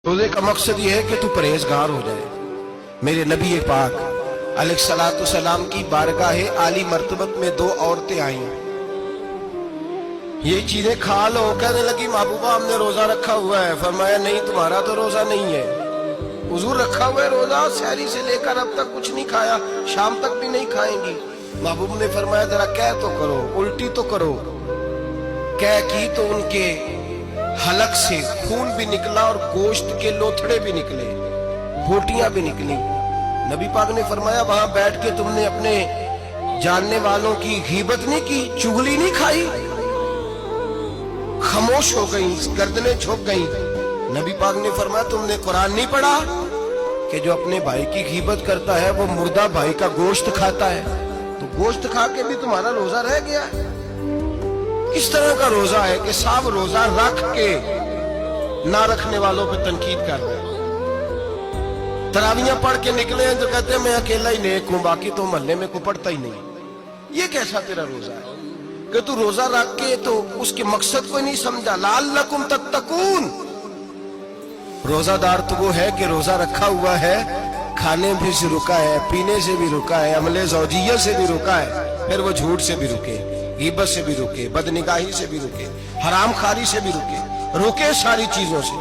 रोजे का मकसद ये है कि तू परहेजगार हो जाए। मेरे नबी पाक अलैहिस्सलाम की बारगाह आली मर्तबत में दो औरतें आई, ये चीजें खा लो। कहने लगी महबूबा हमने रोजा रखा हुआ है। फरमाया नहीं, तुम्हारा तो रोजा नहीं है, हुजूर रखा हुआ है रोजा, सहरी से लेकर अब तक कुछ नहीं खाया, शाम तक भी नहीं खाएंगी। महबूब ने फरमाया जरा कह तो करो, उल्टी तो करो। कह की तो उनके हलक से खून भी निकला और गोश्त के लोथड़े भी निकले, बोटियां भी निकली। नबी पाक ने फरमाया वहां बैठ के तुमने अपने जानने वालों की गीबत नहीं की, चुगली नहीं खाई, खामोश हो गई, गर्दनें झुक गई। नबी पाक ने फरमाया तुमने कुरान नहीं पढ़ा कि जो अपने भाई की गीबत करता है वो मुर्दा भाई का गोश्त खाता है, तो गोश्त खा के भी तुम्हारा रोजा रह गया है। इस तरह का रोजा है कि साहब रोजा रख के ना रखने वालों पे तनकीद कर रहे हैं। तरावियां पढ़ के निकले हैं तो कहते हैं मैं अकेला ही नेक हूं, बाकी तो मोहल्ले में कोई पढ़ता ही नहीं। ये कैसा तेरा रोजा है कि तू रोजा रख के तो उसके मकसद को नहीं समझा। लअल्लकुम तत्तकून, रोजादार तो वो है कि रोजा रखा हुआ है, खाने भी से रुका है, पीने से भी रुका है, अमले ज़ौजिय्या से भी रुका है, फिर वो झूठ से भी रुके, गीबत से भी रुके, बदनिगाही से भी रुके, हराम खारी से भी रुके, रुके सारी चीजों से।